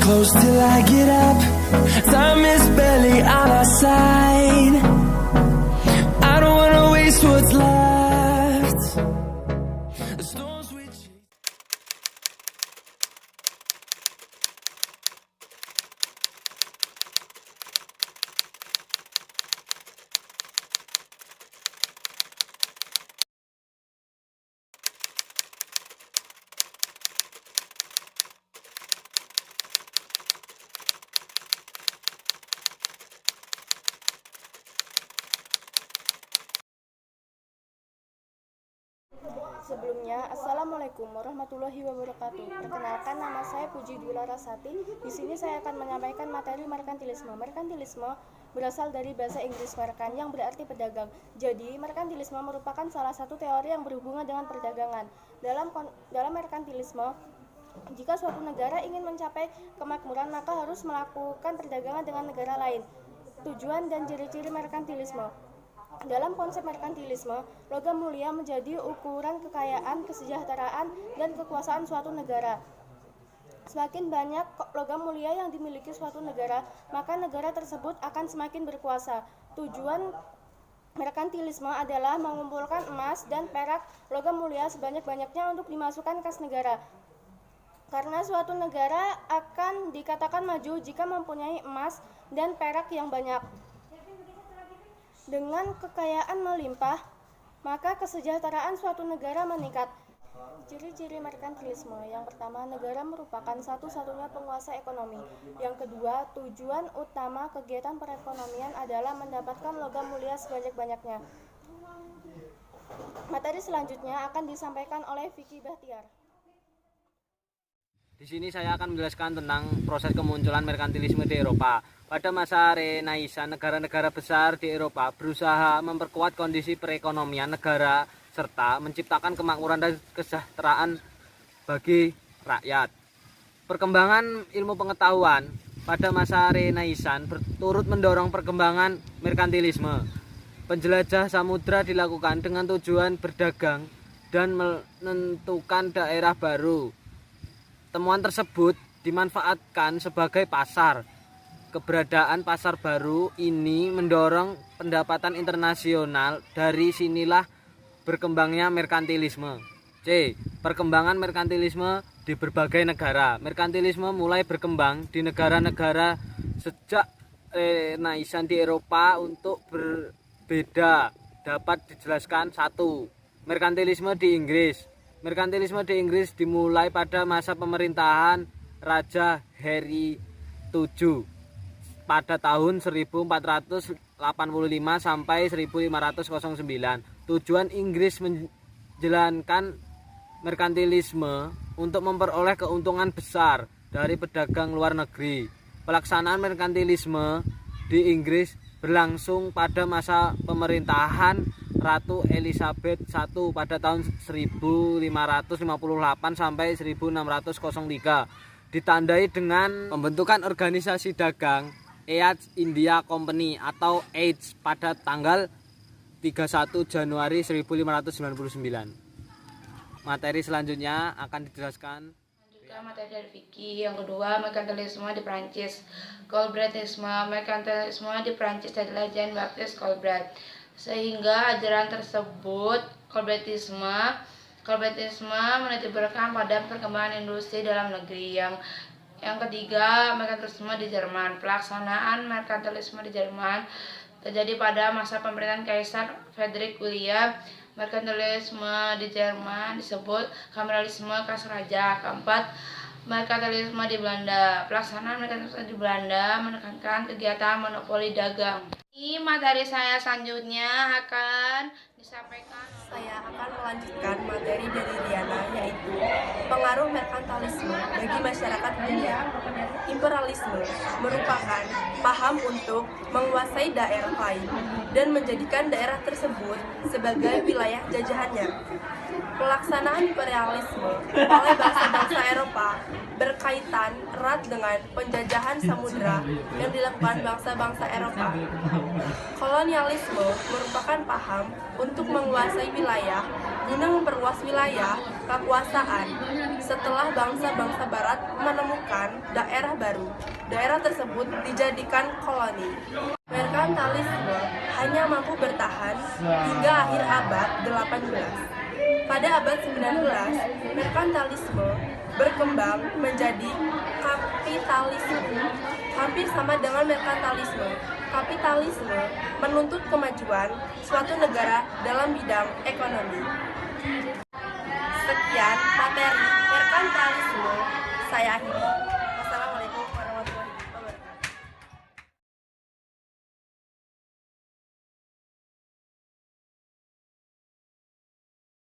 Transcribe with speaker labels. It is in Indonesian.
Speaker 1: close till I get up. Time is barely on our side. I don't wanna waste what's left. The storms we chase.
Speaker 2: Sebelumnya, Assalamualaikum warahmatullahi wabarakatuh. Perkenalkan, nama saya Puji Dwi Larasati. Di sini saya akan menyampaikan materi merkantilisme. Merkantilisme berasal dari bahasa Inggris merkan yang berarti pedagang. Jadi, merkantilisme merupakan salah satu teori yang berhubungan dengan perdagangan. Dalam merkantilisme, jika suatu negara ingin mencapai kemakmuran, maka harus melakukan perdagangan dengan negara lain. Tujuan dan ciri-ciri merkantilisme. Dalam konsep merkantilisme, logam mulia menjadi ukuran kekayaan, kesejahteraan, dan kekuasaan suatu negara. Semakin banyak logam mulia yang dimiliki suatu negara, maka negara tersebut akan semakin berkuasa. Tujuan merkantilisme adalah mengumpulkan emas dan perak logam mulia sebanyak-banyaknya untuk dimasukkan kas negara. Karena suatu negara akan dikatakan maju jika mempunyai emas dan perak yang banyak. Dengan kekayaan melimpah, maka kesejahteraan suatu negara meningkat. Ciri-ciri merkantilisme. Yang pertama, negara merupakan satu-satunya penguasa ekonomi. Yang kedua, tujuan utama kegiatan perekonomian adalah mendapatkan logam mulia sebanyak-banyaknya. Materi selanjutnya akan disampaikan oleh Vicky Bahtiar.
Speaker 3: Di sini saya akan menjelaskan tentang proses kemunculan merkantilisme di Eropa. Pada masa Renaissance, negara-negara besar di Eropa berusaha memperkuat kondisi perekonomian negara serta menciptakan kemakmuran dan kesejahteraan bagi rakyat. Perkembangan ilmu pengetahuan pada masa Renaissance turut mendorong perkembangan merkantilisme. Penjelajah samudra dilakukan dengan tujuan berdagang dan menentukan daerah baru. Temuan tersebut dimanfaatkan sebagai pasar. Keberadaan pasar baru ini mendorong pendapatan internasional. Dari sinilah berkembangnya merkantilisme. C. Perkembangan merkantilisme di berbagai negara. Merkantilisme mulai berkembang di negara-negara sejak Renaissance di Eropa untuk berbeda. Dapat dijelaskan 1. Merkantilisme di Inggris. Merkantilisme di Inggris dimulai pada masa pemerintahan Raja Henry VII pada tahun 1485 sampai 1509. Tujuan Inggris menjalankan merkantilisme untuk memperoleh keuntungan besar dari pedagang luar negeri. Pelaksanaan merkantilisme di Inggris berlangsung pada masa pemerintahan Ratu Elizabeth I pada tahun 1558 sampai 1603, ditandai dengan pembentukan organisasi dagang East India Company atau EIDS pada tanggal 31 Januari 1599. Materi selanjutnya akan dijelaskan
Speaker 4: materi dari Vicky. Yang kedua, merkantilisme di Prancis. Colbertisme. Merkantilisme di Prancis adalah Jean-Baptiste Colbert. Sehingga ajaran tersebut, Colbertisme menitiberkan pada perkembangan industri dalam negeri. Yang ketiga, merkantilisme di Jerman. Pelaksanaan merkantilisme di Jerman terjadi pada masa pemerintahan Kaisar Frederick William. Merkantilisme di Jerman disebut kameralisme kas raja. Keempat, merkantilisme di Belanda. Pelaksanaan merkantilisme di Belanda menekankan kegiatan monopoli dagang. Ini materi saya selanjutnya akan disampaikan.
Speaker 5: Saya akan melanjutkan materi dari Riana, yaitu pengaruh merkantilisme bagi masyarakat dunia. Imperialisme merupakan paham untuk menguasai daerah lain dan menjadikan daerah tersebut sebagai wilayah jajahannya. Pelaksanaan imperialisme oleh bangsa-bangsa Eropa berkaitan erat dengan penjajahan samudra yang dilakukan bangsa-bangsa Eropa. Kolonialisme merupakan paham untuk menguasai wilayah guna memperluas wilayah kekuasaan setelah bangsa-bangsa barat menemukan daerah baru baru. Daerah tersebut dijadikan koloni. Merkantilisme hanya mampu bertahan hingga akhir abad 18. Pada abad 19, merkantilisme berkembang menjadi kapitalisme. Hampir sama dengan merkantilisme, kapitalisme menuntut kemajuan suatu negara dalam bidang ekonomi. Sekian materi merkantilisme, saya akhiri.